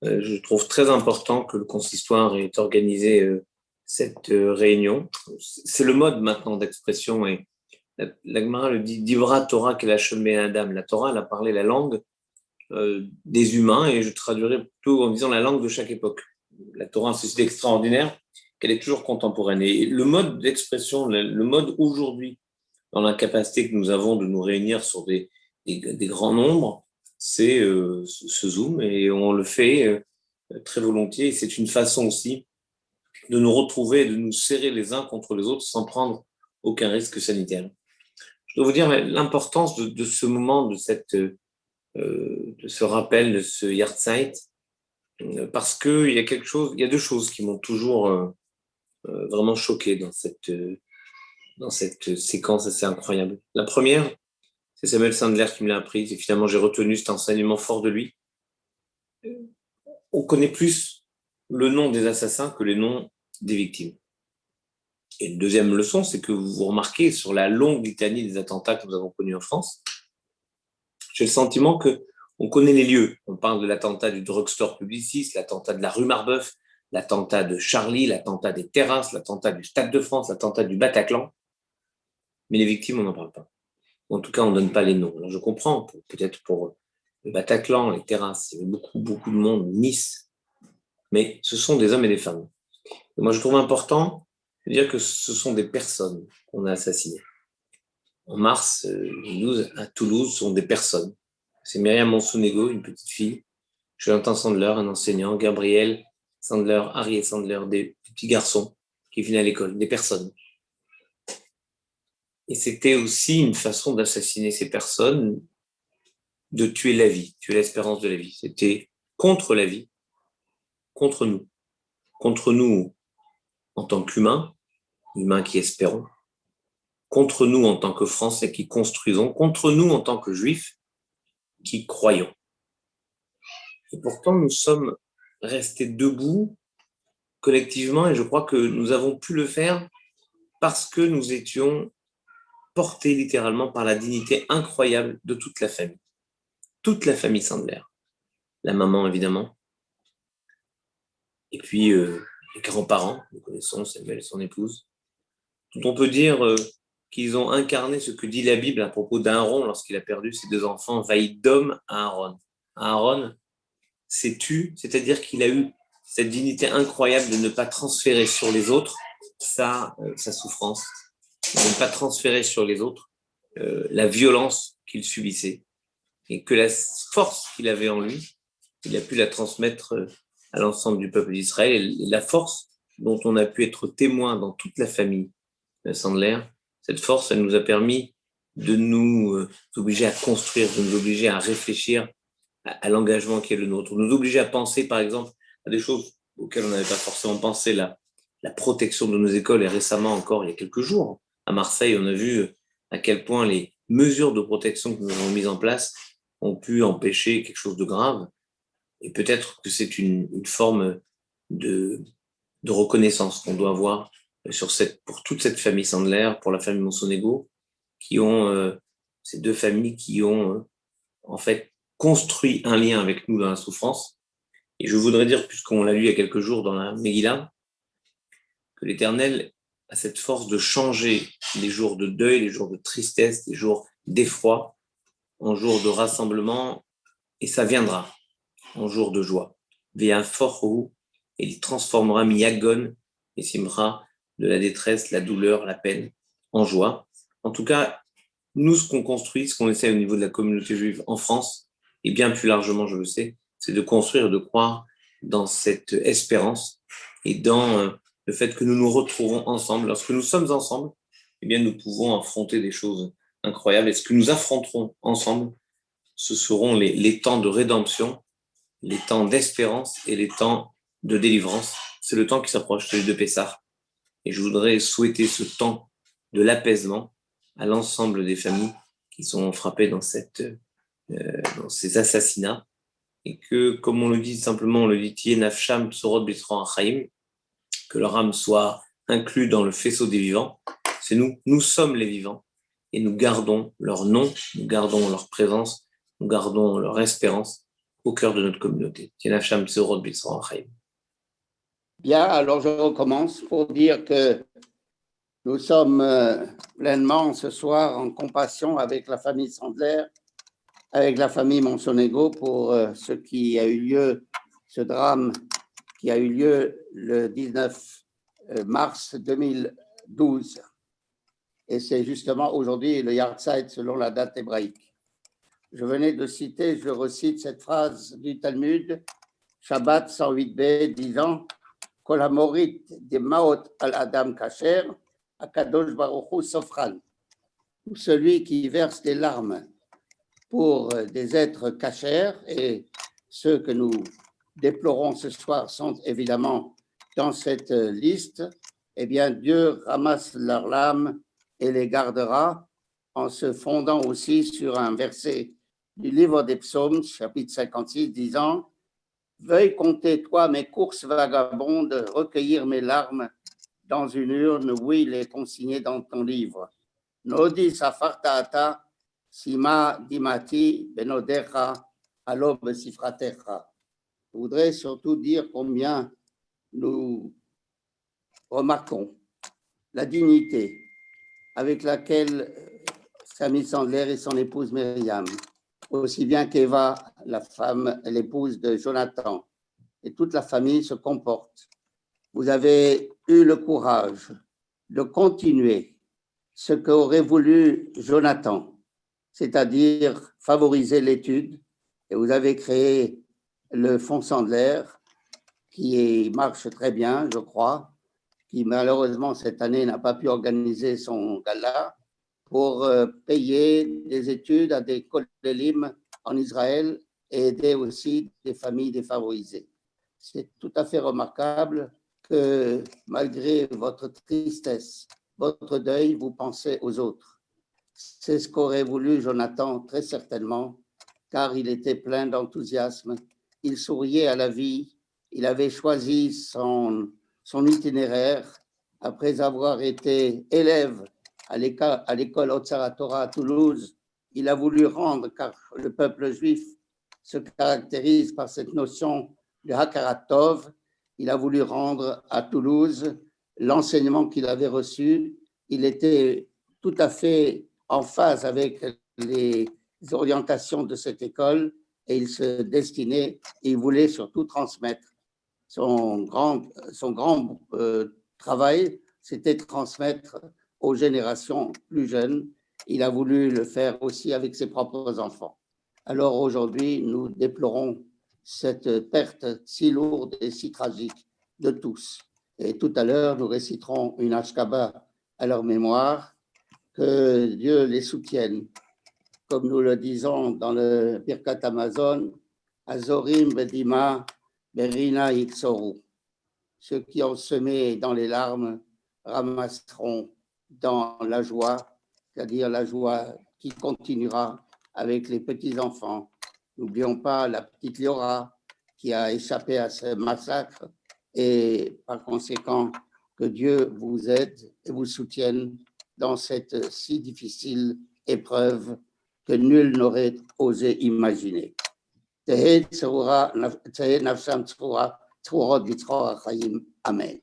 Je trouve très important que le consistoire ait organisé cette réunion. C'est le mode maintenant d'expression et la Gemara le dit, Divra Torah Kelashon Ben Adam. La Torah, elle a parlé la langue des humains et je traduirais plutôt en disant la langue de chaque époque. La Torah, c'est extraordinaire qu'elle est toujours contemporaine. Et le mode d'expression, le mode aujourd'hui, dans la capacité que nous avons de nous réunir sur des grands nombres, c'est ce Zoom et on le fait très volontiers. Et c'est une façon aussi de nous retrouver, de nous serrer les uns contre les autres sans prendre aucun risque sanitaire. Je dois vous dire l'importance de ce moment, de ce rappel, de ce Yahrzeit, parce qu'il y a il y a deux choses qui m'ont toujours vraiment choqué dans cette séquence assez incroyable. La première, c'est Samuel Sandler qui me l'a appris, et finalement j'ai retenu cet enseignement fort de lui. On connaît plus le nom des assassins que les noms des victimes. Et une deuxième leçon, c'est que vous remarquez sur la longue litanie des attentats que nous avons connus en France, j'ai le sentiment qu'on connaît les lieux. On parle de l'attentat du drugstore Publicis, l'attentat de la rue Marbeuf, l'attentat de Charlie, l'attentat des Terrasses, l'attentat du Stade de France, l'attentat du Bataclan. Mais les victimes, on n'en parle pas. En tout cas, on ne donne pas les noms. Alors, je comprends, peut-être pour le Bataclan, les Terrasses, il y avait beaucoup de monde, Nice. Mais ce sont des hommes et des femmes. Et moi, je trouve important de dire que ce sont des personnes qu'on a assassinées. En mars 2012, à Toulouse, ce sont des personnes. C'est Myriam Monsonego, une petite fille, Jonathan Sandler, un enseignant, Gabriel Sandler, Harry Sandler, des petits garçons qui venaient à l'école, des personnes. Et c'était aussi une façon d'assassiner ces personnes, de tuer la vie, tuer l'espérance de la vie. C'était contre la vie, contre nous en tant qu'humains, humains qui espérons, contre nous en tant que Français qui construisons, contre nous en tant que Juifs qui croyons. Et pourtant, nous sommes restés debout collectivement et je crois que nous avons pu le faire parce que nous étions portés littéralement par la dignité incroyable de toute la famille Sandler. La maman, évidemment, et puis les grands-parents, nous connaissons Samuel et son épouse, dont on peut dire qu'ils ont incarné ce que dit la Bible à propos d'Aaron lorsqu'il a perdu ses deux enfants, Vaïdom à Aaron. Aaron s'est tu, c'est-à-dire qu'il a eu cette dignité incroyable de ne pas transférer sur les autres sa souffrance, de ne pas transférer sur les autres la violence qu'il subissait, et que la force qu'il avait en lui, il a pu la transmettre à l'ensemble du peuple d'Israël, et la force dont on a pu être témoin dans toute la famille Sandler, cette force, elle nous a permis de nous obliger à construire, de nous obliger à réfléchir à l'engagement qui est le nôtre, nous obliger à penser, par exemple, à des choses auxquelles on n'avait pas forcément pensé, la protection de nos écoles. Et récemment encore, il y a quelques jours, à Marseille, on a vu à quel point les mesures de protection que nous avons mises en place ont pu empêcher quelque chose de grave. Et peut-être que c'est une forme de reconnaissance qu'on doit avoir pour toute cette famille Sandler, pour la famille Monsonego, qui ont ces deux familles qui ont en fait construit un lien avec nous dans la souffrance. Et je voudrais dire, puisqu'on l'a lu il y a quelques jours dans la Megillah, que l'Éternel a cette force de changer les jours de deuil, les jours de tristesse, les jours d'effroi, en jours de rassemblement, et ça viendra en jours de joie. Via forhu, et il transformera miyagon et simra, de la détresse, la douleur, la peine, en joie. En tout cas, nous, ce qu'on construit, ce qu'on essaie au niveau de la communauté juive en France, et bien plus largement, je le sais, c'est de construire et de croire dans cette espérance et dans le fait que nous nous retrouvons ensemble. Lorsque nous sommes ensemble, eh bien, nous pouvons affronter des choses incroyables. Et ce que nous affronterons ensemble, ce seront les temps de rédemption, les temps d'espérance et les temps de délivrance. C'est le temps qui s'approche, celui de Pessah. Et je voudrais souhaiter ce temps de l'apaisement à l'ensemble des familles qui sont frappées dans ces assassinats. Et que, comme on le dit simplement, on le dit Tiye nafsham tsorot b'yisran hachaim, que leur âme soit inclue dans le faisceau des vivants. C'est nous sommes les vivants, et nous gardons leur nom, nous gardons leur présence, nous gardons leur espérance au cœur de notre communauté. Bien, alors je recommence pour dire que nous sommes pleinement ce soir en compassion avec la famille Sandler, avec la famille Monsonego pour ce qui a eu lieu, ce drame qui a eu lieu le 19 mars 2012. Et c'est justement aujourd'hui le Yahrzeit selon la date hébraïque. Je venais de citer, je recite cette phrase du Talmud, Shabbat 108b, disant « Kol hamorit de maot al adam kasher, akadosh baruch hu sofran » ou celui qui verse des larmes pour des êtres cachers, et ceux que nous déplorons ce soir sont évidemment dans cette liste, eh bien Dieu ramasse leurs larmes et les gardera en se fondant aussi sur un verset du livre des Psaumes, chapitre 56, disant « Veuille compter, toi, mes courses vagabondes, recueillir mes larmes dans une urne, oui, les consigner dans ton livre. Nodi safarta ata, sima dimati benodecha, alob sifratecha. » Je voudrais surtout dire combien nous remarquons la dignité avec laquelle Sami Sandler et son épouse Myriam, aussi bien qu'Eva, la femme, l'épouse de Jonathan, et toute la famille se comporte. Vous avez eu le courage de continuer ce qu'aurait voulu Jonathan, c'est-à-dire favoriser l'étude, et vous avez créé le Fonds Sandler, qui marche très bien, je crois, qui malheureusement cette année n'a pas pu organiser son gala, pour payer des études à des kolélim en Israël et aider aussi des familles défavorisées. C'est tout à fait remarquable que malgré votre tristesse, votre deuil, vous pensez aux autres. C'est ce qu'aurait voulu Jonathan très certainement, car il était plein d'enthousiasme, il souriait à la vie, il avait choisi son itinéraire après avoir été élève à l'école Otsara Torah à Toulouse. Il a voulu rendre, car le peuple juif se caractérise par cette notion de Hakarat Tov, il a voulu rendre à Toulouse l'enseignement qu'il avait reçu. Il était tout à fait en phase avec les orientations de cette école et il se destinait, et il voulait surtout transmettre. Son grand travail, c'était transmettre aux générations plus jeunes. Il a voulu le faire aussi avec ses propres enfants. Alors aujourd'hui, nous déplorons cette perte si lourde et si tragique de tous. Et tout à l'heure, nous réciterons une ashkaba à leur mémoire, que Dieu les soutienne. Comme nous le disons dans le Birkat Amazon, Azorim Bedima Berina Yitsoru. Ceux qui ont semé dans les larmes ramasseront dans la joie, c'est-à-dire la joie qui continuera avec les petits-enfants. N'oublions pas la petite Liora qui a échappé à ce massacre et par conséquent que Dieu vous aide et vous soutienne dans cette si difficile épreuve que nul n'aurait osé imaginer. Amen.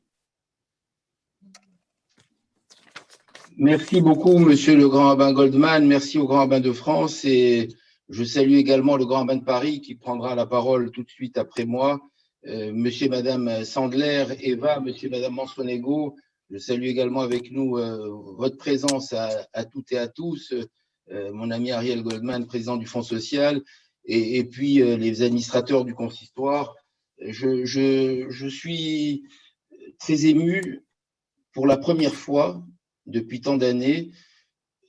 Merci beaucoup, monsieur le grand rabbin Goldman. Merci au grand rabbin de France. Et je salue également le grand rabbin de Paris qui prendra la parole tout de suite après moi. Monsieur et madame Sandler, Eva, monsieur et madame Monsonego. Je salue également avec nous votre présence à toutes et à tous. Mon ami Ariel Goldman, président du Fonds social, et puis les administrateurs du consistoire. Je suis très ému pour la première fois depuis tant d'années,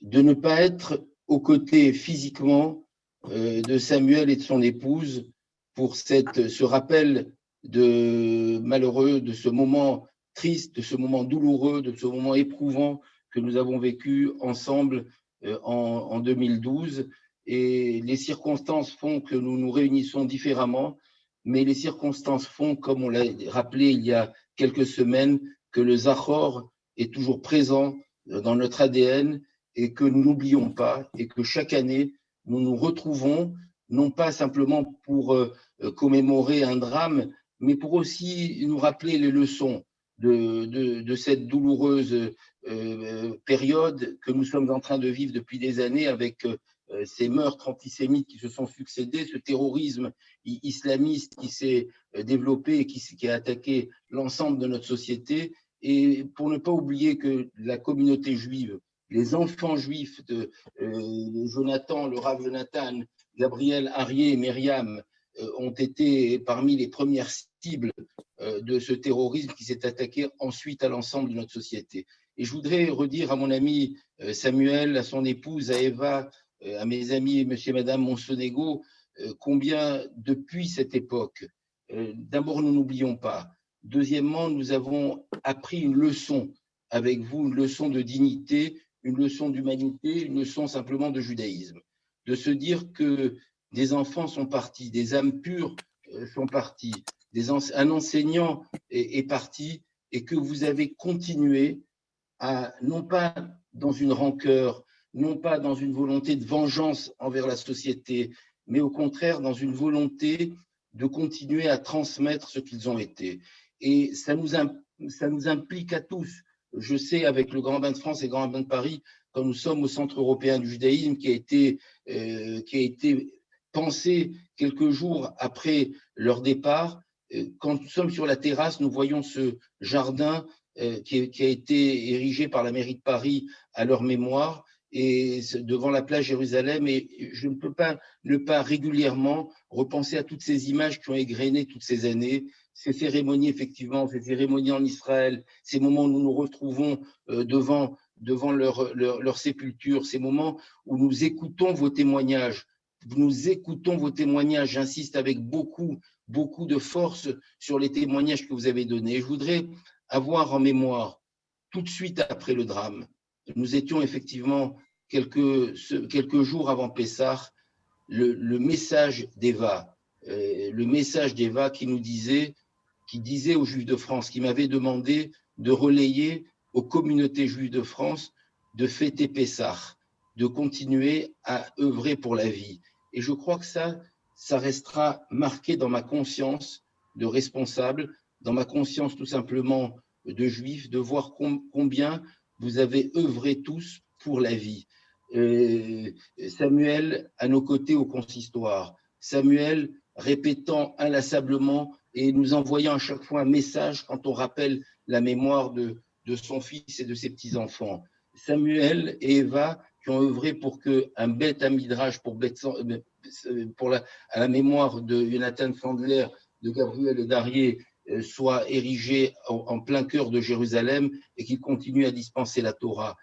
de ne pas être aux côtés physiquement de Samuel et de son épouse pour ce rappel malheureux de ce moment triste, de ce moment douloureux, de ce moment éprouvant que nous avons vécu ensemble en 2012. Et les circonstances font que nous nous réunissons différemment, mais les circonstances font, comme on l'a rappelé il y a quelques semaines, que le Zachor est toujours présent dans notre ADN et que nous n'oublions pas et que chaque année, nous nous retrouvons non pas simplement pour commémorer un drame, mais pour aussi nous rappeler les leçons de cette douloureuse période que nous sommes en train de vivre depuis des années avec ces meurtres antisémites qui se sont succédés, ce terrorisme islamiste qui s'est développé et qui a attaqué l'ensemble de notre société. Et pour ne pas oublier que la communauté juive, les enfants juifs de Jonathan, le Rav Jonathan, Gabriel, Arié et Myriam ont été parmi les premières cibles de ce terrorisme qui s'est attaqué ensuite à l'ensemble de notre société. Et je voudrais redire à mon ami Samuel, à son épouse, à Eva, à mes amis monsieur et madame Monsonego, combien depuis cette époque, d'abord nous n'oublions pas, deuxièmement nous avons appris une leçon avec vous, une leçon de dignité, une leçon d'humanité, une leçon simplement de judaïsme, de se dire que des enfants sont partis, des âmes pures sont parties, un enseignant est parti et que vous avez continué à, non pas dans une rancœur, non pas dans une volonté de vengeance envers la société, mais au contraire dans une volonté de continuer à transmettre ce qu'ils ont été. Et ça nous implique à tous. Je sais, avec le Grand Bain de France et le Grand Bain de Paris, quand nous sommes au Centre européen du judaïsme, qui a été pensé quelques jours après leur départ, quand nous sommes sur la terrasse, nous voyons ce jardin qui a été érigé par la mairie de Paris à leur mémoire, et devant la plage Jérusalem, et je ne peux pas ne pas régulièrement repenser à toutes ces images qui ont égrené toutes ces années, ces cérémonies, effectivement, ces cérémonies en Israël, ces moments où nous nous retrouvons devant leur sépulture, ces moments où nous écoutons vos témoignages. J'insiste avec beaucoup de force sur les témoignages que vous avez donnés. Je voudrais avoir en mémoire, tout de suite après le drame, nous étions effectivement quelques jours avant Pessah, le message d'Eva, qui disait aux Juifs de France, qui m'avait demandé de relayer aux communautés juives de France de fêter Pessah, de continuer à œuvrer pour la vie. Et je crois que ça restera marqué dans ma conscience de responsable, dans ma conscience tout simplement de juif, de voir combien vous avez œuvré tous pour la vie. Samuel à nos côtés au consistoire, Samuel répétant inlassablement et nous envoyant à chaque fois un message quand on rappelle la mémoire de son fils et de ses petits-enfants. Samuel et Eva qui ont œuvré pour qu'un Beth Amidrash à la mémoire de Jonathan Sandler, de Gabriel et d'Arié soit érigé en plein cœur de Jérusalem et qu'il continue à dispenser la Torah.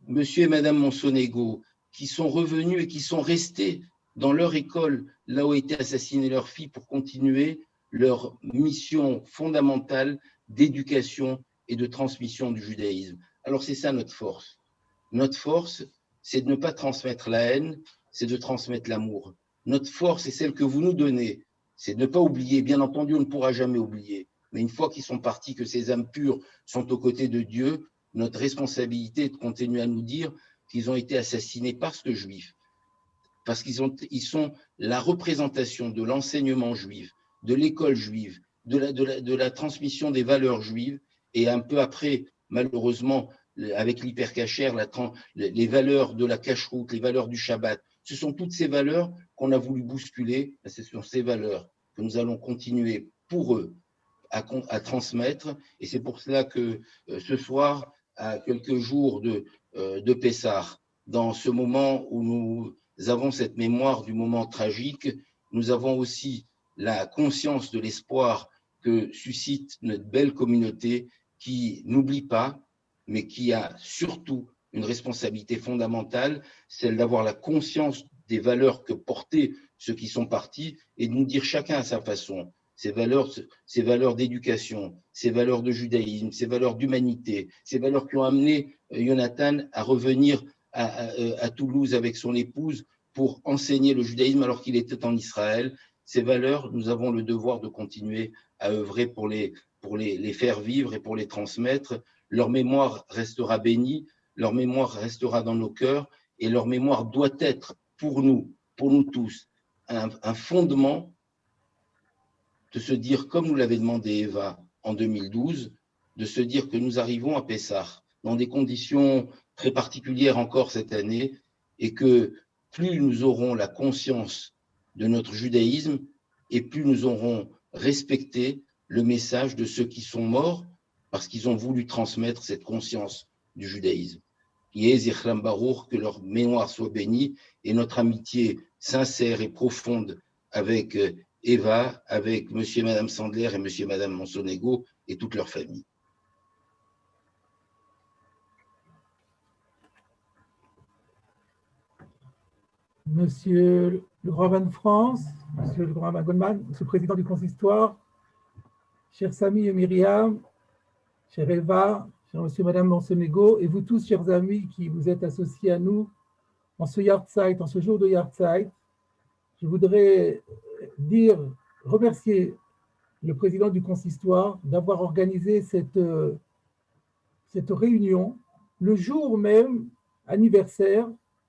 Monsieur et Madame Monsonego, qui sont revenus et qui sont restés dans leur école, là où a été assassinée leur fille, pour continuer leur mission fondamentale d'éducation et de transmission du judaïsme. Alors c'est ça notre force. Notre force, c'est de ne pas transmettre la haine, c'est de transmettre l'amour. Notre force est celle que vous nous donnez, c'est de ne pas oublier. Bien entendu, on ne pourra jamais oublier. Mais une fois qu'ils sont partis, que ces âmes pures sont aux côtés de Dieu, notre responsabilité est de continuer à nous dire qu'ils ont été assassinés parce que juifs, parce qu'ils sont la représentation de l'enseignement juif, de l'école juive, de la transmission des valeurs juives, et un peu après, malheureusement, avec l'hypercachère, les valeurs de la cacheroute, les valeurs du Shabbat. Ce sont toutes ces valeurs qu'on a voulu bousculer. Ce sont ces valeurs que nous allons continuer pour eux à transmettre. Et c'est pour cela que ce soir, à quelques jours de Pessah, dans ce moment où nous avons cette mémoire du moment tragique, nous avons aussi la conscience de l'espoir que suscite notre belle communauté qui n'oublie pas, mais qui a surtout une responsabilité fondamentale, celle d'avoir la conscience des valeurs que portaient ceux qui sont partis et de nous dire chacun à sa façon ces valeurs d'éducation, ces valeurs de judaïsme, ces valeurs d'humanité, ces valeurs qui ont amené Jonathan à revenir à Toulouse avec son épouse pour enseigner le judaïsme alors qu'il était en Israël. Ces valeurs, nous avons le devoir de continuer à œuvrer pour les faire vivre et pour les transmettre. Leur mémoire restera bénie, leur mémoire restera dans nos cœurs et leur mémoire doit être pour nous, pour nous tous un fondement de se dire, comme nous l'avait demandé Eva en 2012, de se dire que nous arrivons à Pessah dans des conditions très particulières encore cette année et que plus nous aurons la conscience de notre judaïsme et plus nous aurons respecté le message de ceux qui sont morts parce qu'ils ont voulu transmettre cette conscience du judaïsme. Zichram Baruch, que leur mémoire soit bénie et notre amitié sincère et profonde avec Eva, avec monsieur et madame Sandler et monsieur et madame Monsonego et toute leur famille. Monsieur le Grand Rabbin de France, Monsieur le Grand Rabbin Goldman, Monsieur le Président du Consistoire, chers Samy et Myriam, chère Eva, cher Monsieur et Madame Monsonego, et vous tous, chers amis qui vous êtes associés à nous en ce Yahrzeit, en ce jour de Yahrzeit, je voudrais remercier le Président du Consistoire d'avoir organisé cette réunion le jour même anniversaire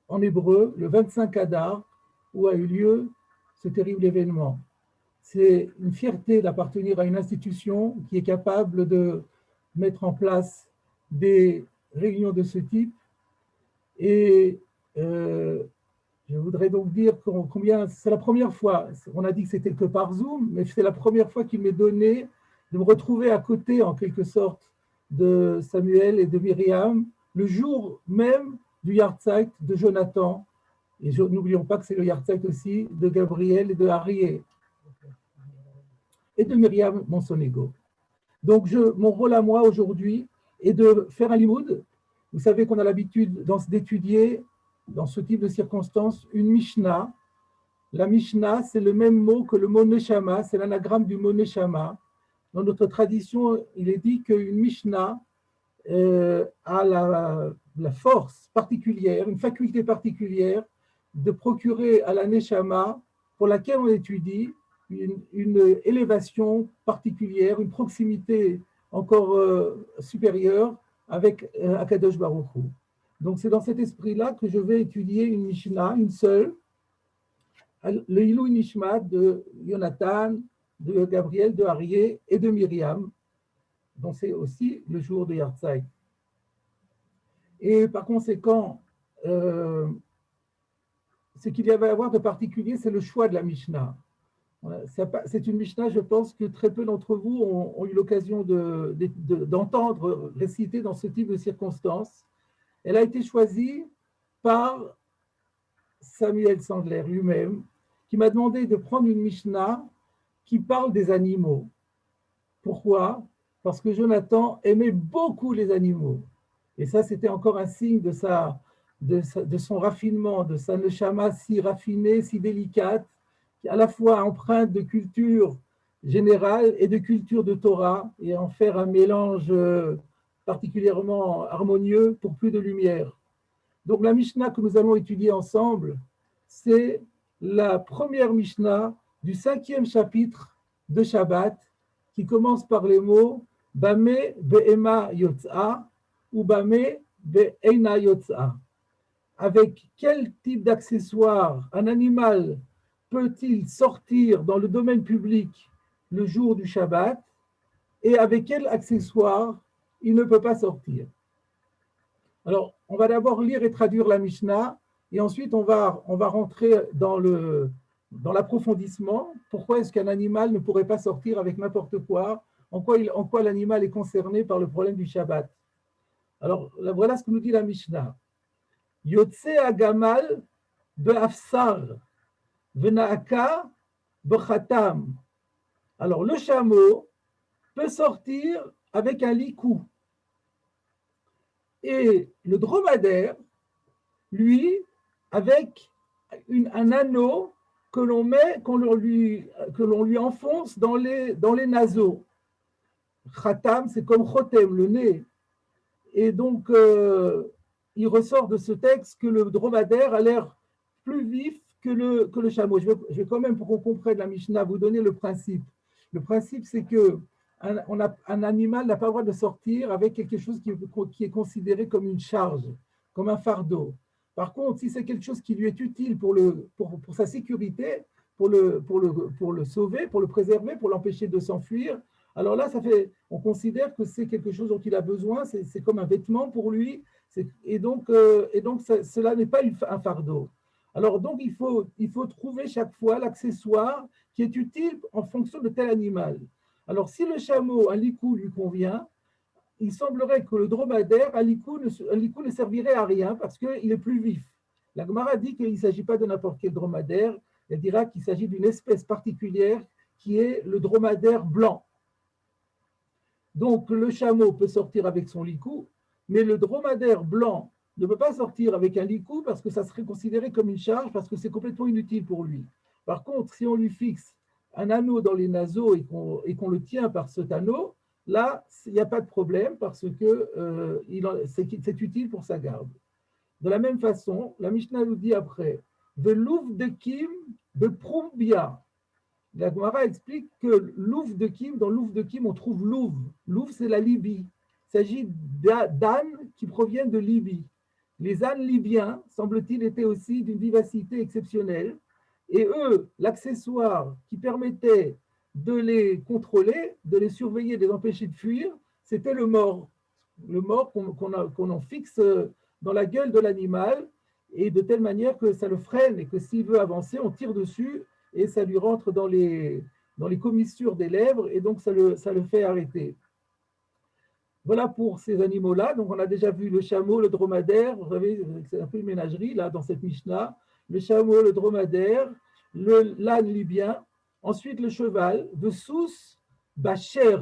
en hébreu, le 25 Adar, où a eu lieu ce terrible événement. C'est une fierté d'appartenir à une institution qui est capable de mettre en place des réunions de ce type. Et je voudrais donc dire combien c'est la première fois, on a dit que c'était que par Zoom, mais c'est la première fois qu'il m'est donné de me retrouver à côté, en quelque sorte, de Samuel et de Myriam, le jour même du Yahrzeit de Jonathan. Et n'oublions pas que c'est le Yahrzeit aussi de Gabriel et de Arié et de Myriam Monsonego. Donc, mon rôle à moi aujourd'hui est de faire un limoud. Vous savez qu'on a l'habitude d'étudier, dans ce type de circonstances, une Mishnah. La Mishnah, c'est le même mot que le mot Neshama, c'est l'anagramme du mot Neshama. Dans notre tradition, il est dit qu'une Mishnah a la force particulière, une faculté particulière de procurer à la Neshama, pour laquelle on étudie, une élévation particulière, une proximité encore supérieure avec Akadosh Baruch Hu. Donc c'est dans cet esprit-là que je vais étudier une Mishnah, une seule, le Ilou Nishmat de Jonathan, de Gabriel, de Arié et de Myriam, dont c'est aussi le jour de Yahrzeit. Et par conséquent, ce qu'il y avait à voir de particulier, c'est le choix de la Mishnah. C'est une Mishnah, je pense que très peu d'entre vous ont eu l'occasion d'entendre réciter dans ce type de circonstances. Elle a été choisie par Samuel Sandler lui-même, qui m'a demandé de prendre une Mishnah qui parle des animaux. Pourquoi? Parce que Jonathan aimait beaucoup les animaux. Et ça, c'était encore un signe de son raffinement, de sa neshama si raffinée, si délicate, à la fois empreinte de culture générale et de culture de Torah, et en faire un mélange particulièrement harmonieux pour plus de lumière. Donc la Mishnah que nous allons étudier ensemble, c'est la première Mishnah du 5e chapitre de Shabbat, qui commence par les mots « Bame be'ema yotza » ou « Bame be'eina yotza ». Avec quel type d'accessoire un animal peut-il sortir dans le domaine public le jour du Shabbat et avec quel accessoire il ne peut pas sortir. Alors, on va d'abord lire et traduire la Mishnah et ensuite on va rentrer dans l'approfondissement. Pourquoi est-ce qu'un animal ne pourrait pas sortir avec n'importe quoi? En quoi l'animal est concerné par le problème du Shabbat? Alors, voilà ce que nous dit la Mishnah. Yotse agamal be'afsar venaaka bechatam. Alors, le chameau peut sortir avec un licou. Et le dromadaire, lui, avec un anneau que l'on lui enfonce dans les naseaux. Khatam, c'est comme chotem, le nez. Et donc, il ressort de ce texte que le dromadaire a l'air plus vif que le chameau. Je vais quand même, pour qu'on comprenne la Mishnah, vous donner le principe. Le principe, c'est que un animal n'a pas le droit de sortir avec quelque chose qui est considéré comme une charge, comme un fardeau. Par contre, si c'est quelque chose qui lui est utile pour sa sécurité, pour le sauver, pour le préserver, pour l'empêcher de s'enfuir, alors là, on considère que c'est quelque chose dont il a besoin, c'est comme un vêtement pour lui, et donc cela n'est pas un fardeau. Alors donc, il faut trouver chaque fois l'accessoire qui est utile en fonction de tel animal. Alors, si le chameau, un licou, lui convient, il semblerait que le dromadaire, un licou ne servirait à rien parce qu'il est plus vif. La Gemara dit qu'il ne s'agit pas de n'importe quel dromadaire, elle dira qu'il s'agit d'une espèce particulière qui est le dromadaire blanc. Donc, le chameau peut sortir avec son licou, mais le dromadaire blanc ne peut pas sortir avec un licou parce que ça serait considéré comme une charge, parce que c'est complètement inutile pour lui. Par contre, si on lui fixe un anneau dans les naseaux et qu'on le tient par cet anneau, là, il n'y a pas de problème parce que c'est utile pour sa garde. De la même façon, la Mishnah nous dit après, de l'ouf de Kim, de Proumbia. La Gemara explique que l'ouf de Kim, dans l'ouf de Kim, on trouve l'ouf. L'ouf, c'est la Libye. Il s'agit d'ânes qui proviennent de Libye. Les ânes libyens, semble-t-il, étaient aussi d'une vivacité exceptionnelle. Et eux, l'accessoire qui permettait de les contrôler, de les surveiller, de les empêcher de fuir, c'était le mors. Le mors qu'on en fixe dans la gueule de l'animal, et de telle manière que ça le freine et que s'il veut avancer, on tire dessus et ça lui rentre dans les commissures des lèvres et donc ça le fait arrêter. Voilà pour ces animaux-là. Donc on a déjà vu le chameau, le dromadaire, vous savez, c'est un peu une ménagerie là dans cette Mishnah. Le chameau, le dromadaire, l'âne libyen, ensuite le cheval, de sous bacher.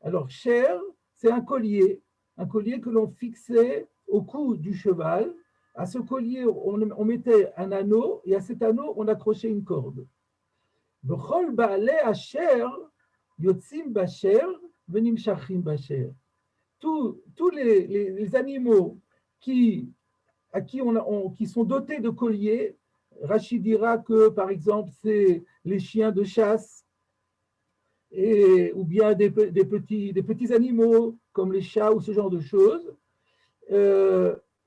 Alors cher, c'est un collier que l'on fixait au cou du cheval. À ce collier, on mettait un anneau et à cet anneau, on accrochait une corde. B'chol ba'alei asher yotzim bacher venim shachim bacher. Tous les animaux qui sont dotés de colliers, Rachid dira que, par exemple, c'est les chiens de chasse, ou bien des petits animaux, comme les chats ou ce genre de choses.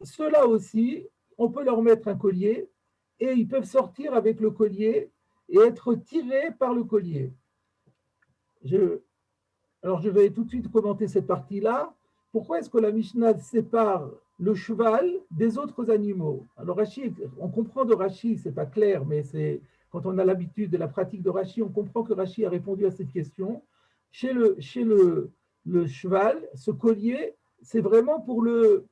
Ceux-là aussi, on peut leur mettre un collier, et ils peuvent sortir avec le collier et être tirés par le collier. Alors, je vais tout de suite commenter cette partie-là. Pourquoi est-ce que la Mishnah sépare le cheval des autres animaux? Alors, Rashi, on comprend de Rashi, c'est pas clair, mais quand on a l'habitude de la pratique de Rashi, on comprend que Rashi a répondu à cette question. Chez le cheval, ce collier, c'est vraiment pour le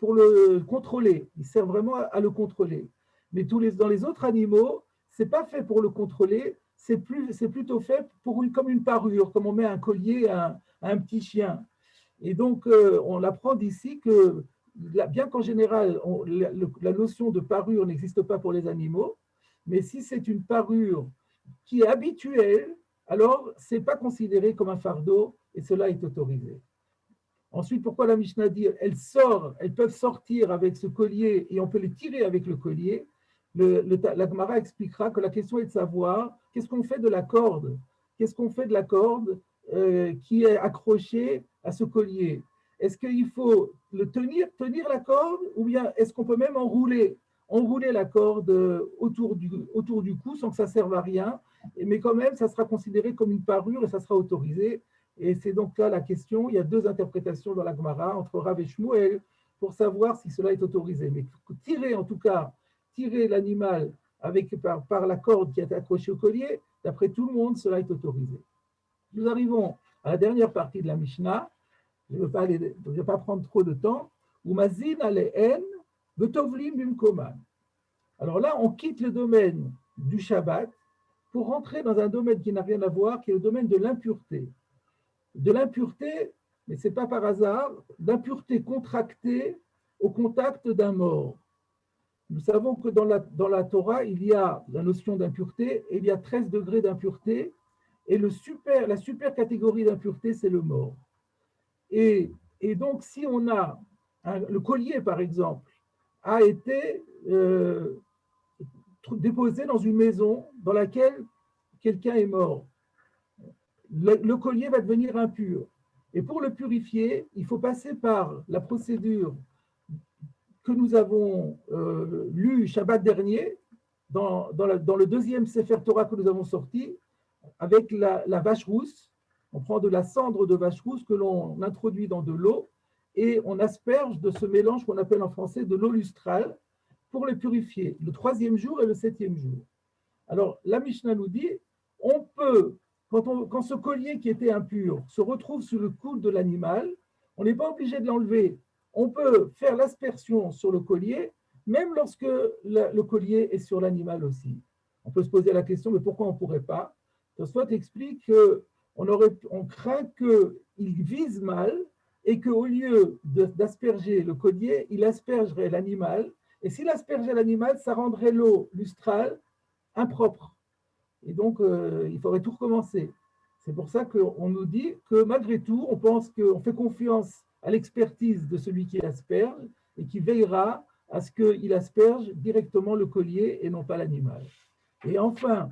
contrôler. Il sert vraiment à le contrôler. Mais dans les autres animaux, c'est pas fait pour le contrôler, c'est plutôt fait comme une parure, comme on met un collier à un petit chien. Et donc, on apprend d'ici que, bien qu'en général, la notion de parure n'existe pas pour les animaux, mais si c'est une parure qui est habituelle, alors ce n'est pas considéré comme un fardeau et cela est autorisé. Ensuite, pourquoi la Mishnah dit elles peuvent sortir avec ce collier et on peut les tirer avec le collier? La Gemara expliquera que la question est de savoir qu'est-ce qu'on fait de la corde? Qu'est-ce qu'on fait de la corde qui est accrochée à ce collier? Est-ce qu'il faut le tenir la corde, ou bien est-ce qu'on peut même enrouler la corde autour du cou sans que ça serve à rien, mais quand même ça sera considéré comme une parure et ça sera autorisé. Et c'est donc là la question, il y a deux interprétations dans la Gemara entre Rav et Shmuel pour savoir si cela est autorisé. Mais tirer l'animal par la corde qui est accrochée au collier, d'après tout le monde, cela est autorisé. Nous arrivons à la dernière partie de la Mishnah. Je ne vais pas prendre trop de temps. Umazin ale'en vetovlim bimkoman. Alors là, on quitte le domaine du Shabbat pour rentrer dans un domaine qui n'a rien à voir, qui est le domaine de l'impureté. De l'impureté, mais ce n'est pas par hasard, d'impureté contractée au contact d'un mort. Nous savons que dans la Torah, il y a la notion d'impureté, et il y a 13 degrés d'impureté, et la super catégorie d'impureté, c'est le mort. Et donc, si on a le collier, par exemple, a été déposé dans une maison dans laquelle quelqu'un est mort, le collier va devenir impur. Et pour le purifier, il faut passer par la procédure que nous avons lu Shabbat dernier, dans le deuxième Sefer Torah que nous avons sorti, avec la vache rousse. On prend de la cendre de vache rousse que l'on introduit dans de l'eau et on asperge de ce mélange qu'on appelle en français de l'eau lustrale pour le purifier, le 3e jour et le 7e jour. Alors, la Mishnah nous dit, on peut, quand ce collier qui était impur se retrouve sous le coude de l'animal, on n'est pas obligé de l'enlever. On peut faire l'aspersion sur le collier, même lorsque le collier est sur l'animal aussi. On peut se poser la question, mais pourquoi on ne pourrait pas? Tosfot explique qu'on craint qu'il vise mal et qu'au lieu d'asperger le collier, il aspergerait l'animal. Et s'il aspergeait l'animal, ça rendrait l'eau lustrale impropre. Et donc, il faudrait tout recommencer. C'est pour ça qu'on nous dit que malgré tout, on fait confiance à l'expertise de celui qui asperge et qui veillera à ce qu'il asperge directement le collier et non pas l'animal. Et enfin,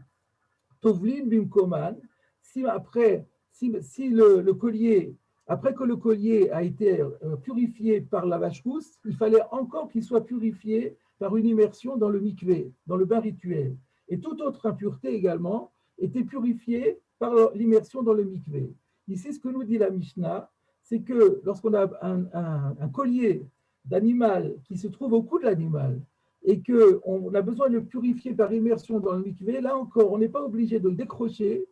Tovlin Bimkoman, si le collier, après que le collier a été purifié par la vache rousse, il fallait encore qu'il soit purifié par une immersion dans le mikvé, dans le bain rituel. Et toute autre impureté également était purifiée par l'immersion dans le mikvé. Ici, ce que nous dit la Mishnah, c'est que lorsqu'on a un collier d'animal qui se trouve au cou de l'animal et qu'on a besoin de le purifier par immersion dans le mikvé, là encore, on n'est pas obligé de le décrocher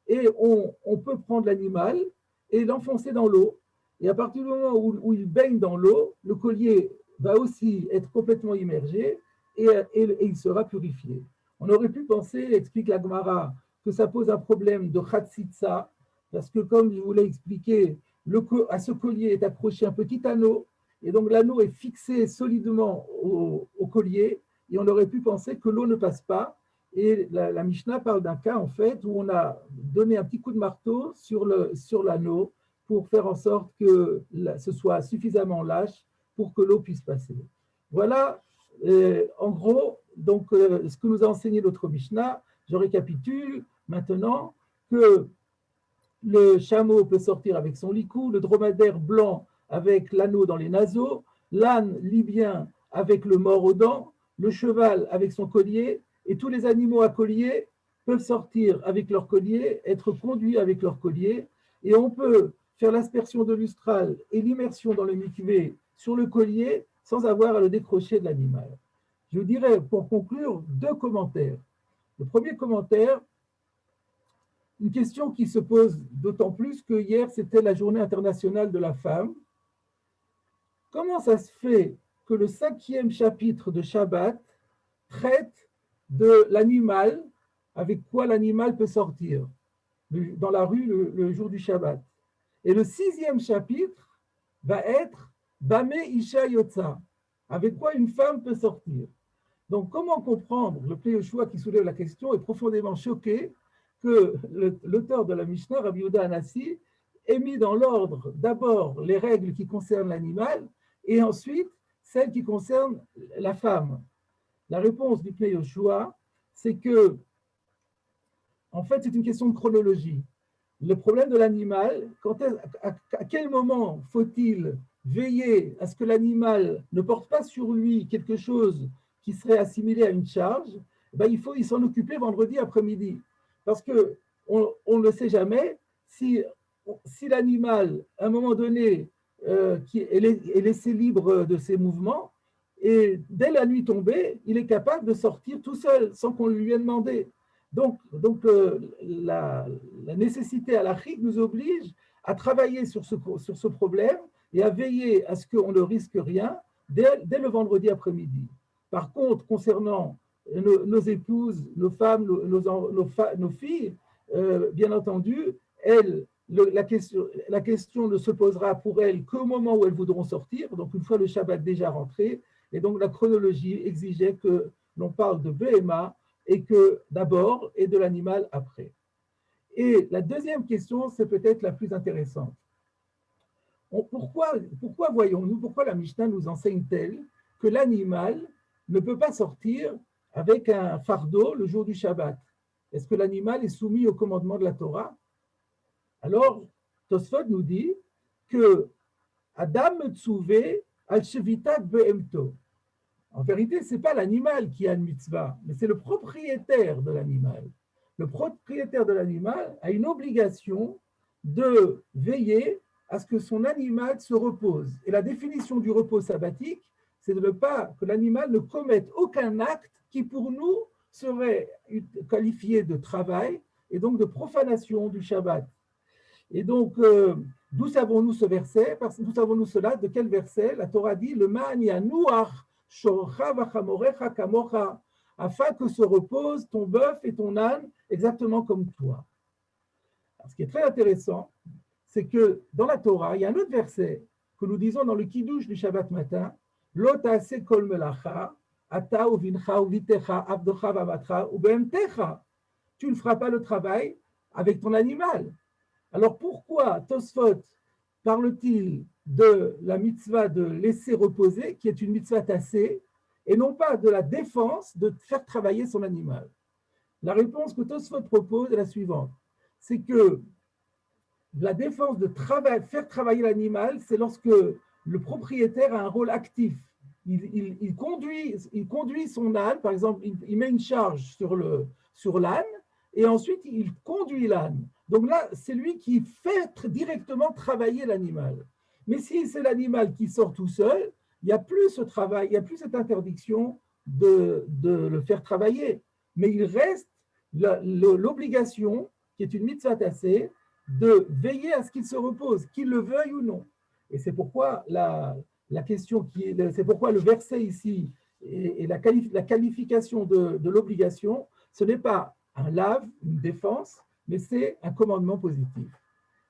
et on peut prendre l'animal et l'enfoncer dans l'eau. Et à partir du moment où il baigne dans l'eau, le collier va aussi être complètement immergé et il sera purifié. On aurait pu penser, explique la Gemara, que ça pose un problème de chatzitza, parce que comme je vous l'ai expliqué, à ce collier est accroché un petit anneau, et donc l'anneau est fixé solidement au collier, et on aurait pu penser que l'eau ne passe pas. Et la Mishnah parle d'un cas, en fait, où on a donné un petit coup de marteau sur l'anneau pour faire en sorte que ce soit suffisamment lâche pour que l'eau puisse passer. Voilà, en gros, donc, ce que nous a enseigné notre Mishnah. Je récapitule maintenant que le chameau peut sortir avec son licou, le dromadaire blanc avec l'anneau dans les naseaux, l'âne libyen avec le mors aux dents, le cheval avec son collier, et tous les animaux à collier peuvent sortir avec leur collier, être conduits avec leur collier, et on peut faire l'aspersion de lustral et l'immersion dans le mikvé sur le collier sans avoir à le décrocher de l'animal. Je dirais, pour conclure, 2 commentaires. Le premier commentaire, une question qui se pose d'autant plus que hier, c'était la journée internationale de la femme. Comment ça se fait que le 5e chapitre de Shabbat traite de l'animal, avec quoi l'animal peut sortir dans la rue le jour du Shabbat? Et le 6e chapitre va être Bameh Isha Yotza, avec quoi une femme peut sortir. Donc, comment comprendre? Le Pnei Yoshua qui soulève la question est profondément choqué que l'auteur de la Mishnah, Rabbi Yehuda Hanassi, ait mis dans l'ordre d'abord les règles qui concernent l'animal et ensuite celles qui concernent la femme. La réponse du Pnei Yoshua, c'est que, en fait, c'est une question de chronologie. Le problème de l'animal, à quel moment faut-il veiller à ce que l'animal ne porte pas sur lui quelque chose qui serait assimilé à une charge? Il faut s'en occuper vendredi après-midi. Parce qu'on ne le sait jamais, si l'animal, à un moment donné, est laissé libre de ses mouvements, et dès la nuit tombée, il est capable de sortir tout seul, sans qu'on lui ait demandé. Donc la nécessité à la chik nous oblige à travailler sur ce problème et à veiller à ce qu'on ne risque rien dès le vendredi après-midi. Par contre, concernant nos épouses, nos femmes, nos filles, bien entendu, la question ne se posera pour elles qu'au moment où elles voudront sortir, donc une fois le Shabbat déjà rentré, et donc la chronologie exigeait que l'on parle de BMA et que d'abord et de l'animal après. Et la deuxième question, c'est peut-être la plus intéressante. Pourquoi voyons-nous, pourquoi la Mishnah nous enseigne-t-elle que l'animal ne peut pas sortir avec un fardeau le jour du Shabbat? Est-ce que l'animal est soumis au commandement de la Torah? Alors, Tosfot nous dit que Adam Tzuvé al Shevitat Behemto. En vérité, ce n'est pas l'animal qui a une mitzvah, mais c'est le propriétaire de l'animal. Le propriétaire de l'animal a une obligation de veiller à ce que son animal se repose. Et la définition du repos sabbatique, c'est de ne pas que l'animal ne commette aucun acte qui pour nous serait qualifié de travail et donc de profanation du Shabbat. Et donc, d'où savons-nous ce verset? D'où savons-nous cela? De quel verset? La Torah dit le ma'ania nuach shorcha vachamorecha kamocha, afin que se reposent ton bœuf et ton âne exactement comme toi. Alors, ce qui est très intéressant, c'est que dans la Torah, il y a un autre verset que nous disons dans le Kiddush du Shabbat matin, Lo ta'aseh kol melacha, ata uvincha uvitecha avdocha v'amatcha ubehemtecha. Tu ne feras pas le travail avec ton animal. Alors pourquoi Tosfot parle-t-il de la mitzvah de laisser reposer, qui est une mitzvah tassée, et non pas de la défense de faire travailler son animal? La réponse que Tosfot propose est la suivante, c'est que la défense de faire travailler l'animal, c'est lorsque le propriétaire a un rôle actif. Il conduit son âne, par exemple, il met une charge sur l'âne, et ensuite il conduit l'âne. Donc là, c'est lui qui fait directement travailler l'animal. Mais si c'est l'animal qui sort tout seul, il n'y a plus ce travail, il n'y a plus cette interdiction de le faire travailler. Mais il reste l'obligation, qui est une mitzvah tassée, de veiller à ce qu'il se repose, qu'il le veuille ou non. Et c'est pourquoi c'est pourquoi le verset ici et la qualification de l'obligation, ce n'est pas un lave, une défense, mais c'est un commandement positif.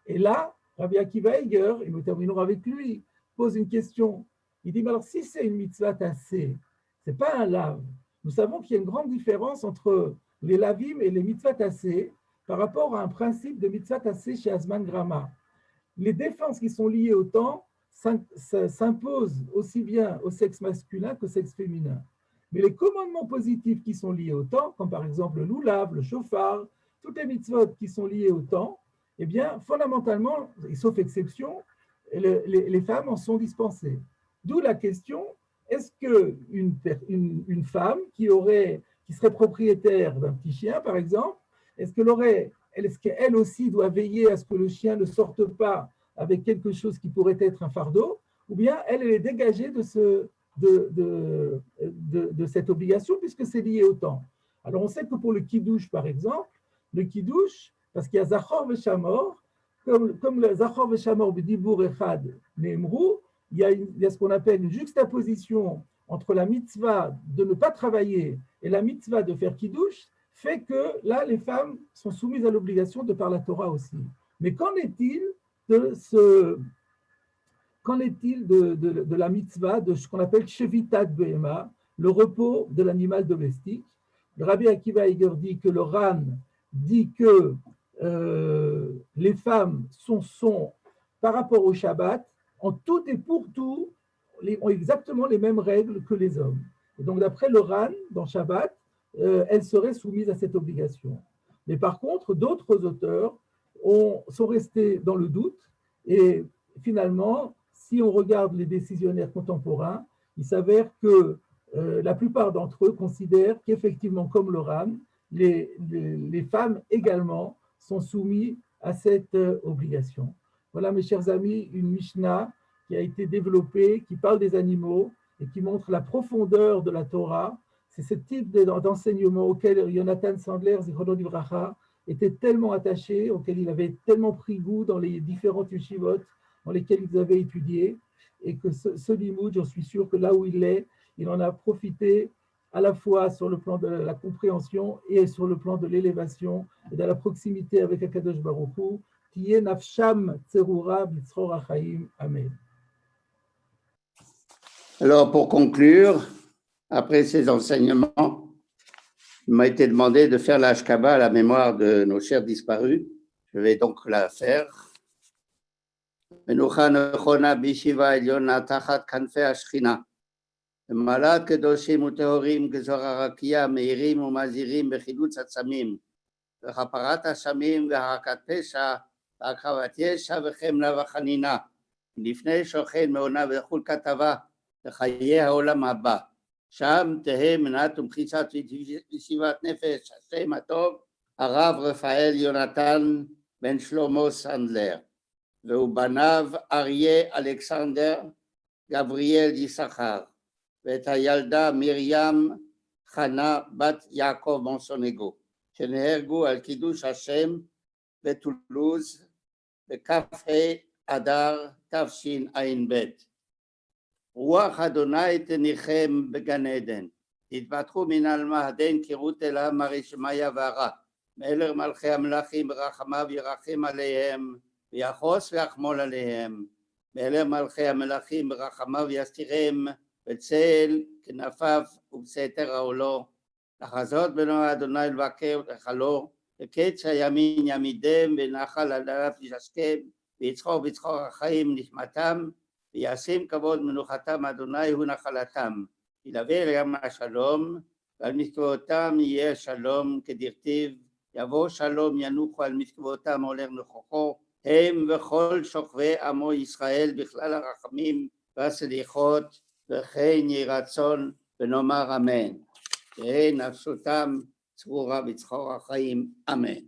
Et là, Rabbi Akiva Eiger, et nous terminerons avec lui, pose une question. Il dit, mais alors si c'est une mitzvah tassée, ce n'est pas un lave. Nous savons qu'il y a une grande différence entre les lavim et les mitzvahs tassés par rapport à un principe de mitzvah tassé chez Asman Grama. Les défenses qui sont liées au temps s'imposent aussi bien au sexe masculin qu'au sexe féminin. Mais les commandements positifs qui sont liés au temps, comme par exemple le loulav, le shofar, toutes les mitzvot qui sont liées au temps, eh bien, fondamentalement, et sauf exception, les femmes en sont dispensées. D'où la question, est-ce qu'une femme qui serait propriétaire d'un petit chien, par exemple, est-ce qu'elle aussi doit veiller à ce que le chien ne sorte pas avec quelque chose qui pourrait être un fardeau, ou bien elle est dégagée de cette obligation puisque c'est lié au temps. Alors on sait que pour le kiddush, par exemple, le kiddush, parce qu'il y a Zachor Veshamor, comme le Zachor Veshamor B'Dibur Echad Ne'emru, il y a ce qu'on appelle une juxtaposition entre la mitzvah de ne pas travailler et la mitzvah de faire kiddush, fait que là, les femmes sont soumises à l'obligation de par la Torah aussi. Mais qu'en est-il de la mitzvah de ce qu'on appelle Shevitat Behema, le repos de l'animal domestique? Le Rabbi Akiva Eiger dit que le Ran dit que les femmes sont, par rapport au Shabbat, en tout et pour tout, ont exactement les mêmes règles que les hommes. Et donc, d'après le Ran, dans Shabbat, elles seraient soumises à cette obligation. Mais par contre, d'autres auteurs sont restés dans le doute et finalement, si on regarde les décisionnaires contemporains, il s'avère que la plupart d'entre eux considèrent qu'effectivement, comme le Ran, les femmes également sont soumises à cette obligation. Voilà, mes chers amis, une Mishnah qui a été développée, qui parle des animaux et qui montre la profondeur de la Torah. C'est ce type d'enseignement auquel Jonathan Sandler, Zichrono Livracha, était tellement attaché, auquel il avait tellement pris goût dans les différentes yeshivot dans lesquelles ils avaient étudié, et que ce limoud, j'en suis sûr que là où il est, il en a profité à la fois sur le plan de la compréhension et sur le plan de l'élévation et de la proximité avec Akadosh Baruch Hu. Tiye nafsham tzerura b'tzror hachaim. Amen. Alors, pour conclure, après ces enseignements, il m'a été demandé de faire l'Ashkaba à la mémoire de nos chers disparus. Je vais donc la faire. Menucha nechona b'yeshiva elyona tachat kanfei hashchina. למעלת קדושים וטהורים כזוהר הרקיע מאירים ומזהירים בחילוץ עצמים וכפרת אשמים והרקת פשע והקרבת ישע וחמלה וחנינה לפני שוכן מעונה וחול כתבה לחיי העולם הבא. שם תהא מנת ומחיצת ישיבת נפש השם הטוב, הרב רפאל יונתן בן שלמה סנדלר, ובניו אריה אלכסנדר גבריאל יששכר, ואת הילדה מרים חנה בת יעקב מונסונגו, שנהרגו על קידוש השם בטולוז בכ"ה אדר תשע"ב. רוח אדוני תניחם בגן עדן, תתבטחו מן אלמהדן כרות אלה מרי שמיה ורע, מלך מלכי המלכים ברחמיו ירחם עליהם, ויחוס ויחמול עליהם, מלך מלכי המלכים ברחמיו יסתירם, בצל כנפיו ובסתר העולו, לחזות בנו אדוני לבקר ולכלו, בקץ הימין ימידם ונחל עליו ישכם, ויצחור בצחור החיים נשמתם, וישים כבוד מנוחתם אדוני הוא נחלתם, ילווה אליהם השלום, ועל משכבותם יהיה שלום כדכתיב, יבוא שלום ינוחו על משכבותם הולך נכוחו, הם וכל שוכבי עמו ישראל בכלל הרחמים והסליחות, וכן יהי רצון ונאמר אמן. תהא נפשותם צרורה בצחור החיים, amen.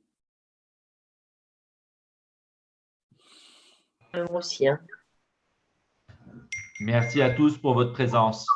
Merci à tous pour votre présence.